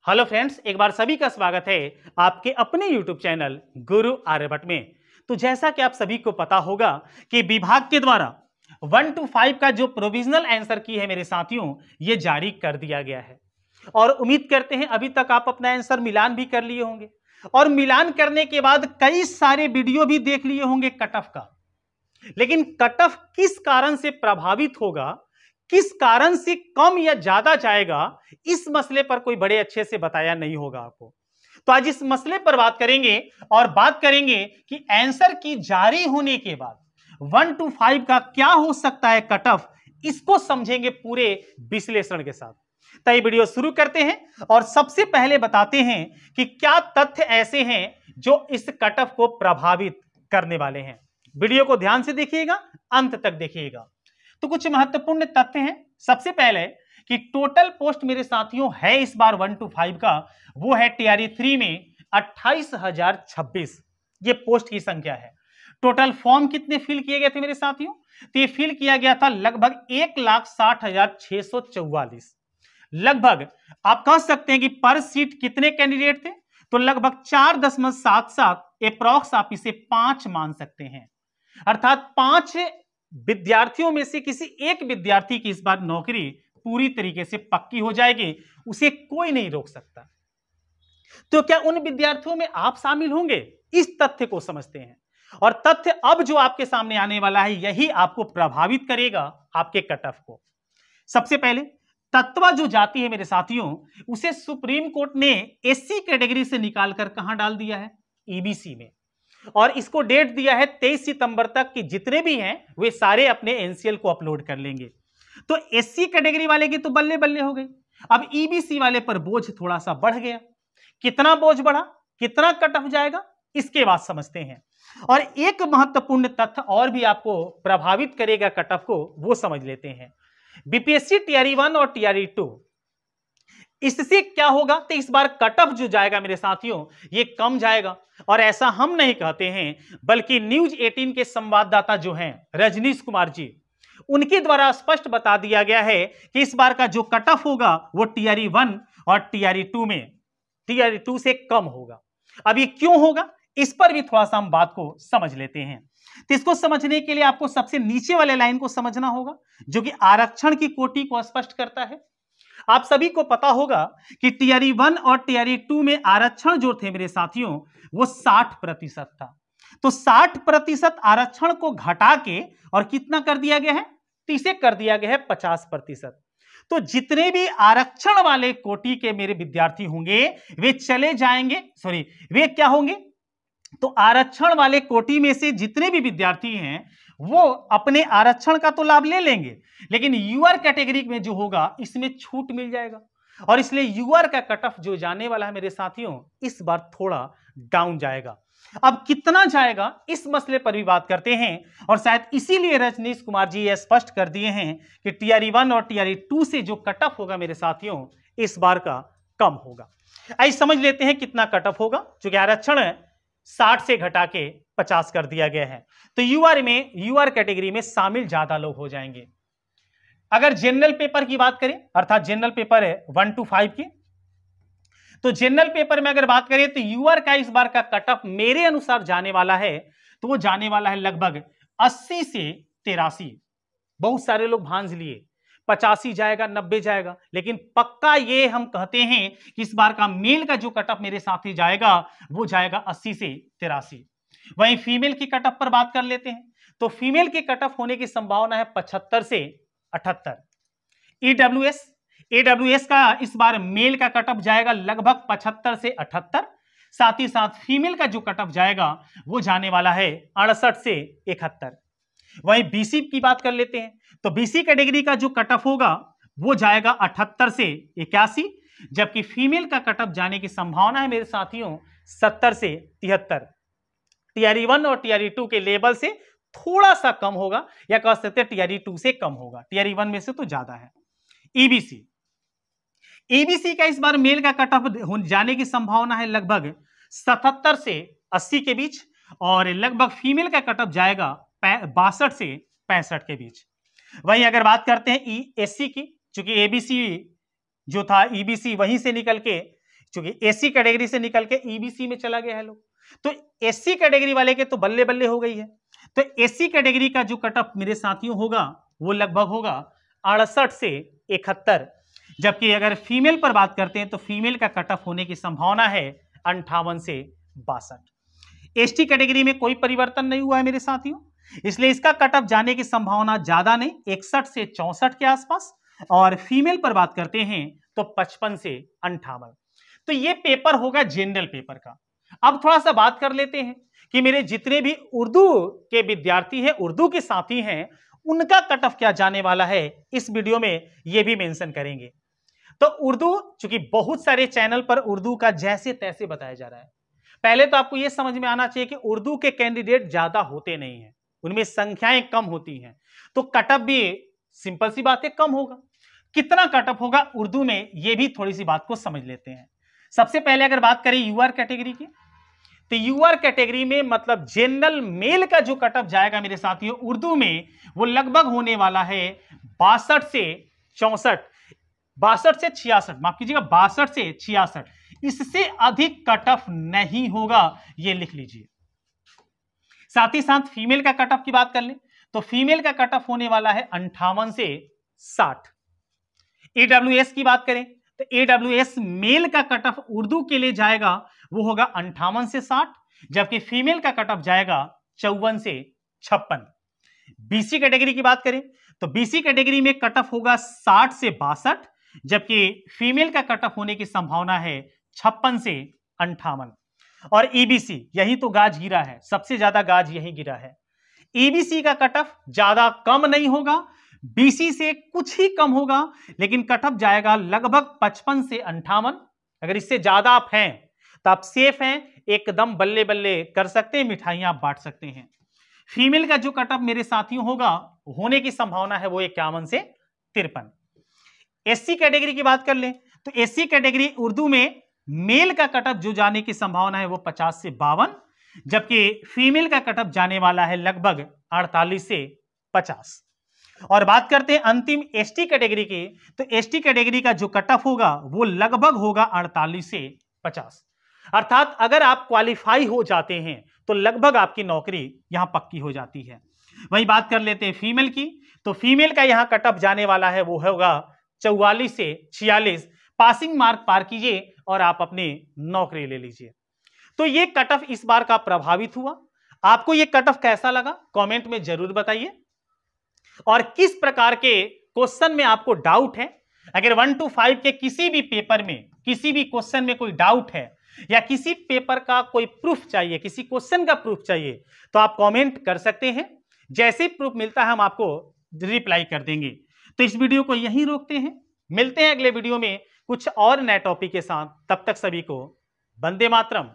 Hello friends, एक बार सभी का स्वागत है आपके अपने YouTube चैनल गुरु आर्यभट्ट में। तो जैसा कि आप सभी को पता होगा कि विभाग के द्वारा 1 to 5 का जो प्रोविजनल आंसर की है मेरे साथियों, ये जारी कर दिया गया है और उम्मीद करते हैं अभी तक आप अपना आंसर मिलान भी कर लिए होंगे और मिलान करने के बाद कई सारे वीडियो भी देख लिए होंगे कट ऑफ का। लेकिन कट ऑफ किस कारण से प्रभावित होगा, किस कारण से कम या ज्यादा जाएगा, इस मसले पर कोई बड़े अच्छे से बताया नहीं होगा आपको। तो आज इस मसले पर बात करेंगे और बात करेंगे कि आंसर की जारी होने के बाद 1 to 5 का क्या हो सकता है कट ऑफ, इसको समझेंगे पूरे विश्लेषण के साथ। तो ये वीडियो शुरू करते हैं और सबसे पहले बताते हैं कि क्या तथ्य ऐसे हैं जो इस कट ऑफ को प्रभावित करने वाले हैं। वीडियो को ध्यान से देखिएगा, अंत तक देखिएगा। तो कुछ महत्वपूर्ण तथ्य हैं। सबसे पहले कि टोटल पोस्ट मेरे साथियों है इस बार 1 to 5 का, वो है TRE 3 में 28,026 ये पोस्ट की संख्या है। टोटल फॉर्म कितने फिल किए गए थे मेरे साथियों? तो ये फिल किया गया था लगभग 1,60,644। लगभग आप कह सकते हैं कि पर सीट कितने कैंडिडेट थे? तो लगभग 4.77 अप्रॉक्स आप इसे 5 मान सकते हैं। अर्थात 5 विद्यार्थियों में से किसी एक विद्यार्थी की इस बार नौकरी पूरी तरीके से पक्की हो जाएगी, उसे कोई नहीं रोक सकता। तो क्या उन विद्यार्थियों में आप शामिल होंगे? इस तथ्य को समझते हैं और तथ्य अब जो आपके सामने आने वाला है यही आपको प्रभावित करेगा आपके कट ऑफ को। सबसे पहले तत्वा जो जाति है मेरे साथियों, उसे सुप्रीम कोर्ट ने SC कैटेगरी से निकालकर कहां डाल दिया है? EBC में। और इसको डेट दिया है 23 सितंबर तक कि जितने भी हैं वे सारे अपने NCL को अपलोड कर लेंगे। तो SC कैटेगरी वाले की तो बल्ले बल्ले हो गई। अब EBC वाले पर बोझ थोड़ा सा बढ़ गया। कितना बोझ बढ़ा, कितना कट ऑफ जाएगा, इसके बाद समझते हैं। और एक महत्वपूर्ण तथ्य और भी आपको प्रभावित करेगा कट ऑफ को, वो समझ लेते हैं। BPSC TRE 1 और TRE 2 इससे क्या होगा? तो इस बार कट ऑफ जो जाएगा मेरे साथियों ये कम जाएगा। और ऐसा हम नहीं कहते हैं, बल्कि न्यूज 18 के संवाददाता जो हैं रजनीश कुमार जी, उनके द्वारा स्पष्ट बता दिया गया है कि इस बार का जो कट ऑफ होगा वो TRE 1 और TRE 2 में TRE 2 से कम होगा। अब ये क्यों होगा, इस पर भी थोड़ा सा हम बात को समझ लेते हैं। तो इसको समझने के लिए आपको सबसे नीचे वाले लाइन को समझना होगा जो कि आरक्षण की कोटि को स्पष्ट करता है। आप सभी को पता होगा कि TRE 1 और TRE 2 में आरक्षण जो थे मेरे साथियों वो 60% था। तो 60% आरक्षण को घटा के और कितना कर दिया गया है? तो इसे कर दिया गया है 50%। तो जितने भी आरक्षण वाले कोटि के मेरे विद्यार्थी होंगे वे चले जाएंगे, वे क्या होंगे? तो आरक्षण वाले कोटि में से जितने भी विद्यार्थी हैं वो अपने आरक्षण का तो लाभ ले लेंगे, लेकिन यूआर कैटेगरी में जो होगा इसमें छूट मिल जाएगा। और इसलिए यूआर का कट ऑफ जो जाने वाला है मेरे साथियों इस बार थोड़ा डाउन जाएगा। अब कितना जाएगा इस मसले पर भी बात करते हैं और शायद इसीलिए रजनीश कुमार जी यह स्पष्ट कर दिए हैं कि TRE 1 और TRE 2 से जो कट ऑफ होगा मेरे साथियों इस बार का कम होगा। आइए समझ लेते हैं कितना कट ऑफ होगा। चूंकि आरक्षण 60 से घटा के 50 कर दिया गया है तो यूआर कैटेगरी में शामिल ज्यादा लोग हो जाएंगे। अगर जनरल पेपर की बात करें, अर्थात जनरल पेपर है 1 to 5 की, तो जनरल पेपर में अगर बात करें तो यूआर का इस बार का कट ऑफ मेरे अनुसार जाने वाला है, तो वो जाने वाला है लगभग 80 से 83। बहुत सारे लोग भांज लिए 85 जाएगा, 90 जाएगा, लेकिन पक्का ये हम कहते हैं कि इस बार का मेल का जो कट ऑफ मेरे साथ ही जाएगा वो जाएगा 80 से 83। वहीं फीमेल की कट ऑफ पर बात कर लेते हैं तो फीमेल के कट ऑफ होने की संभावना है 75 से 78। AWS का इस बार मेल का कट ऑफ जाएगा लगभग 75 से 78। साथ ही साथ फीमेल का जो कट ऑफ जाएगा वो जाने वाला है 68 से 71। वहीं BC की बात कर लेते हैं तो BC कैटेगरी का जो कट ऑफ होगा वो जाएगा 78 से 81, जबकि फीमेल का कट ऑफ जाने की संभावना है मेरे साथियों 70 से 73। TRE 1 और TRE 2 के लेवल से थोड़ा सा कम होगा या कह सकते हैं TRE 2 से कम होगा, TRE 1 में से तो ज्यादा है। EBC का इस बार मेल का कट ऑफ जाने की संभावना है लगभग 77 से 80 के बीच और लगभग फीमेल का कट ऑफ जाएगा 62 से 65 के बीच। वहीं अगर बात करते हैं SC की, चूंकि ABC जो था EBC वहीं से निकल के क्योंकि एससी कैटेगरी से निकल के ईबीसी में चला गया है लोग, तो एससी कैटेगरी वाले के तो बल्ले बल्ले हो गई है। तो एससी कैटेगरी का जो कट ऑफ मेरे साथियों होगा वो लगभग होगा 68 से 71, जबकि अगर फीमेल पर बात करते हैं तो फीमेल का कट ऑफ होने की संभावना है 58 से 62। एसटी कैटेगरी में कोई परिवर्तन नहीं हुआ है मेरे साथियों, इसलिए इसका कट ऑफ जाने की संभावना ज्यादा नहीं, 61 से 64 के आसपास। और फीमेल पर बात करते हैं तो 55 से 58। तो ये पेपर होगा जनरल पेपर का। अब थोड़ा सा बात कर लेते हैं कि मेरे जितने भी उर्दू के विद्यार्थी हैं, उर्दू के साथी हैं, उनका कट ऑफ क्या जाने वाला है, इस वीडियो में ये भी मेंशन करेंगे। तो उर्दू, चूंकि बहुत सारे चैनल पर उर्दू का जैसे तैसे बताया जा रहा है, पहले तो आपको यह समझ में आना चाहिए कि उर्दू के कैंडिडेट ज्यादा होते नहीं हैं, उनमें संख्याएं कम होती हैं, तो कट ऑफ भी सिंपल सी बात है कम होगा। कितना कट ऑफ होगा उर्दू में, यह भी थोड़ी सी बात को समझ लेते हैं। सबसे पहले अगर बात करें यूआर कैटेगरी की, तो यूआर कैटेगरी में मतलब जनरल मेल का जो कट ऑफ जाएगा मेरे साथियों उर्दू में, वो लगभग होने वाला है 62 से 64, 62 से 66, माफ कीजिएगा 62 से 66। इससे अधिक कट ऑफ नहीं होगा, ये लिख लीजिए। साथ ही साथ फीमेल का कट ऑफ की बात कर लें तो फीमेल का कट ऑफ होने वाला है 58 से 60। एडब्ल्यूएस की बात करें तो एडब्ल्यूएस मेल का कट ऑफ उर्दू के लिए जाएगा वो होगा 58 से 60, जबकि फीमेल का कट ऑफ जाएगा 54 से 56। बीसी कैटेगरी की बात करें तो बीसी कैटेगरी में कट ऑफ होगा 60 से 62, जबकि फीमेल का कट ऑफ होने की संभावना है 56 से 58। और ईबीसी, यही तो गाज गिरा है, सबसे ज्यादा गाज यही गिरा है। ईबीसी का कट ऑफ ज्यादा कम नहीं होगा, बीसी से कुछ ही कम होगा, लेकिन कट ऑफ जाएगा लगभग 55 से 58। अगर इससे ज्यादा आप हैं तो आप सेफ हैं, एकदम बल्ले बल्ले कर सकते हैं, मिठाइयां आप बांट सकते हैं। फीमेल का जो कट ऑफ मेरे साथियों होगा होने की संभावना है वो 51 से 53। एससी कैटेगरी की बात कर लें तो एससी कैटेगरी उर्दू में मेल का कट ऑफ जो जाने की संभावना है वो 50 से 52, जबकि फीमेल का कट ऑफ जाने वाला है लगभग 48 से 50। और बात करते हैं अंतिम एसटी कैटेगरी की, तो एसटी कैटेगरी का जो कट ऑफ होगा वो लगभग होगा 48 से 50। अर्थात अगर आप क्वालिफाई हो जाते हैं तो लगभग आपकी नौकरी यहां पक्की हो जाती है। वही बात कर लेते हैं फीमेल की, तो फीमेल का यहां कट ऑफ जाने वाला है वो होगा 44 से 46। पासिंग मार्क पार कीजिए और आप अपनी नौकरी ले लीजिए। तो ये कट ऑफ इस बार का प्रभावित हुआ। आपको ये कट ऑफ कैसा लगा कमेंट में जरूर बताइए, और किस प्रकार के क्वेश्चन में आपको डाउट है। अगर 1 to 5 के किसी भी पेपर में किसी भी क्वेश्चन में कोई डाउट है या किसी पेपर का कोई प्रूफ चाहिए, किसी क्वेश्चन का प्रूफ चाहिए, तो आप कमेंट कर सकते हैं। जैसे प्रूफ मिलता है हम आपको रिप्लाई कर देंगे। तो इस वीडियो को यहीं रोकते हैं, मिलते हैं अगले वीडियो में कुछ और नए टॉपिक के साथ। तब तक सभी को वंदे मातरम।